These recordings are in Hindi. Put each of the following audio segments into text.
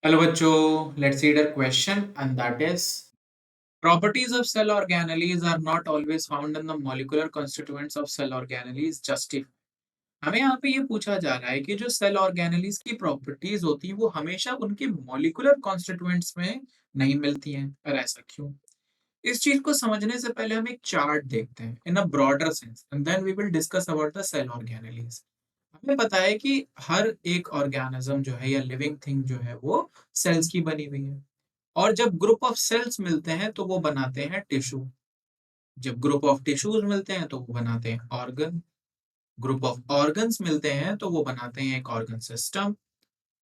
Hello बच्चों, let's read a question and that is properties of cell organelles are not always found in the molecular constituents of cell organelles justify। हमें यहाँ पे ये पूछा जा रहा है कि जो सेल ऑर्गेनेलीज की प्रॉपर्टीज होती हैं वो हमेशा उनके मॉलिक्यूलर कॉन्स्टिट्यूएंट्स में नहीं मिलती हैं और ऐसा क्यों। इस चीज को समझने से पहले हम एक चार्ट देखते हैं in a broader sense and then we will discuss about the cell organelles. हमें पता है कि हर एक ऑर्गेनिज्म जो है या लिविंग थिंग जो है वो सेल्स की बनी हुई है और जब ग्रुप ऑफ सेल्स मिलते हैं तो वो बनाते हैं टिश्यू। जब ग्रुप ऑफ टिश्यूज मिलते हैं तो वो बनाते हैं ऑर्गन। ग्रुप ऑफ ऑर्गन्स मिलते हैं तो वो बनाते हैं एक ऑर्गन सिस्टम।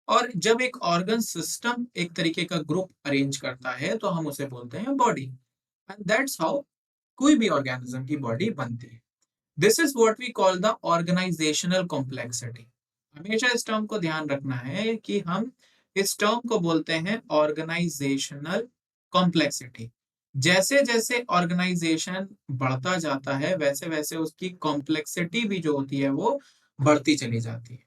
और जब एक ऑर्गन सिस्टम एक तरीके का ग्रुप अरेंज करता है तो हम उसे बोलते हैं बॉडी। एंड दैट्स हाउ कोई भी ऑर्गेनिज्म की बॉडी बनती है। This is what we call the organisational complexity. हमेशा इस टर्म को ध्यान रखना है कि हम इस टर्म को बोलते हैं ऑर्गेनाइजेशनल कॉम्प्लेक्सिटी। जैसे जैसे ऑर्गेनाइजेशन बढ़ता जाता है वैसे वैसे उसकी कॉम्प्लेक्सिटी भी जो होती है वो बढ़ती चली जाती है।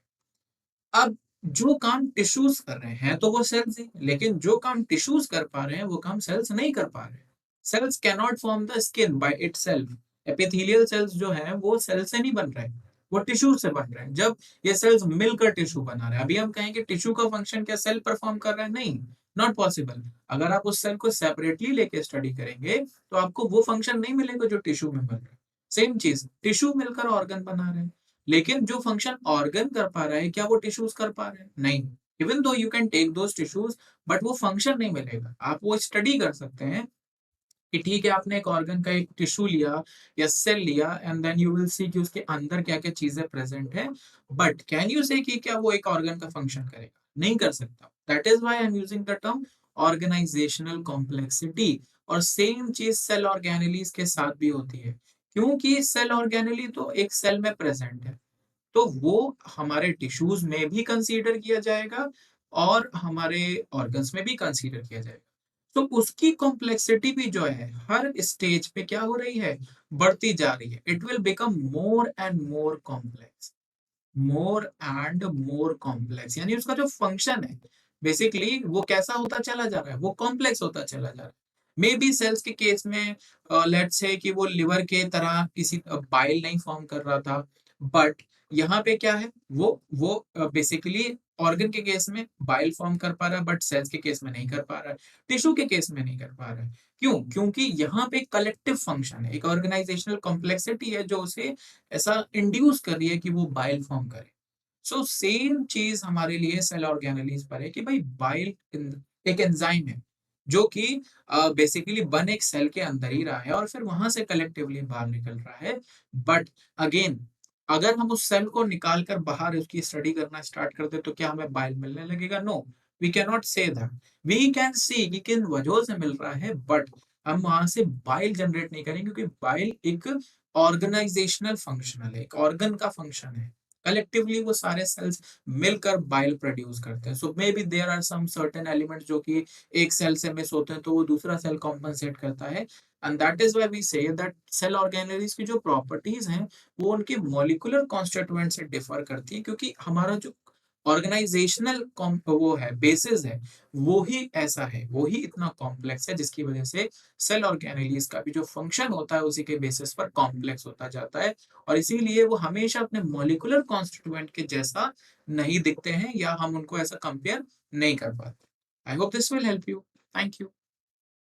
अब जो काम टिश्यूज कर रहे हैं तो वो सेल्स ही, लेकिन जो काम टिश्यूज कर पा रहे हैं वो काम सेल्स नहीं कर पा रहे। Cells can not form the skin by itself. Epithelial cells जो है वो सेल से नहीं बन रहे, वो टिश्यू से बन रहे हैं। जब ये सेल्स मिलकर टिश्यू बना रहे हैं, अभी हम कहें कि टिश्यू का फंक्शन क्या सेल परफॉर्म कर रहा है? नहीं, नॉट पॉसिबल। अगर आप उस सेल को सेपरेटली लेके स्टडी करेंगे तो आपको वो फंक्शन नहीं मिलेगा जो टिश्यू में मिल रहा है। सेम चीज, टिश्यू मिलकर ऑर्गन बना रहे हैं, लेकिन जो फंक्शन ऑर्गन कर पा रहा है क्या वो टिश्यूज कर पा रहे हैं? नहीं। Even though you can take those tissues but वो फंक्शन नहीं मिलेगा। आप वो स्टडी कर सकते हैं कि ठीक है आपने एक ऑर्गन का एक टिश्यू लिया या सेल लिया and then you will see कि उसके अंदर क्या क्या चीजें प्रेजेंट है, बट कैन यू से कि क्या वो एक ऑर्गन का फंक्शन करेगा? नहीं कर सकता। That is why I am using the term organisational complexity. और सेम चीज सेल ऑर्गेनेलीज के साथ भी होती है, क्योंकि सेल ऑर्गेनेली तो एक सेल में प्रेजेंट है तो वो हमारे टिश्यूज में भी कंसीडर किया जाएगा और हमारे ऑर्गन्स में भी कंसीडर किया जाएगा। तो उसकी कॉम्प्लेक्सिटी भी जो है हर स्टेज पे क्या हो रही है? बढ़ती जा रही है। It will become more and more complex, more and more complex. यानी उसका जो फंक्शन है बेसिकली वो कैसा होता चला जा रहा है? वो कॉम्प्लेक्स होता चला जा रहा है। मे बी सेल्स के केस में लेट्स से कि वो लिवर के तरह किसी बाइल नहीं फॉर्म कर रहा था, बट यहाँ पे क्या है, वो बेसिकली ऑर्गन के केस में बाइल फॉर्म कर पा रहा है बट सेल्स के केस में नहीं कर पा रहा है, टिश्यू के केस में नहीं कर पा रहा है। क्यों? क्योंकि यहाँ पे कलेक्टिव फंक्शन है, एक ऑर्गेनाइजेशनल कॉम्प्लेक्सिटी है जो उसे ऐसा इंड्यूस कर रही है कि वो बाइल फॉर्म करे। सो सेम चीज हमारे लिए सेल ऑर्गेनेलीज पर है कि भाई बाइल एक एंजाइम है जो कि बेसिकली बन एक सेल के अंदर ही रहा है और फिर वहां से कलेक्टिवली बाहर निकल रहा है। बट अगेन, अगर हम उस सेल को निकाल कर बाहर उसकी स्टडी करना स्टार्ट कर दे तो क्या हमें बाइल मिलने लगेगा? No, we can not say that. We can see कि किन वजहों से मिल रहा है, बट हम वहां से बाइल जनरेट नहीं करेंगे क्योंकि बाइल एक ऑर्गेनाइजेशनल फंक्शनल है, एक ऑर्गन का फंक्शन है। कलेक्टिवली वो सारे सेल्स मिलकर बाइल प्रोड्यूस करते हैं। So may be there are some certain elements जो कि एक सेल से मिस होते हैं तो वो दूसरा सेल कॉम्पनसेट करता है। And that is why we say that cell organelles की जो प्रॉपर्टीज हैं वो उनके मॉलिक्यूलर कॉन्स्टिट्यूएंट से डिफर करती है, क्योंकि हमारा जो ऑर्गेनाइजेशनल वो है बेसिस है वो ही ऐसा है, वो ही इतना कॉम्प्लेक्स है जिसकी वजह से सेल ऑर्गेनेलीज का भी जो फंक्शन होता है उसी के बेसिस पर कॉम्प्लेक्स होता जाता है। और इसीलिए वो हमेशा अपने मॉलिक्यूलर कॉन्स्टिट्यूएंट के जैसा नहीं दिखते हैं या हम उनको ऐसा कंपेयर नहीं कर पाते। I hope this will help you. Thank you.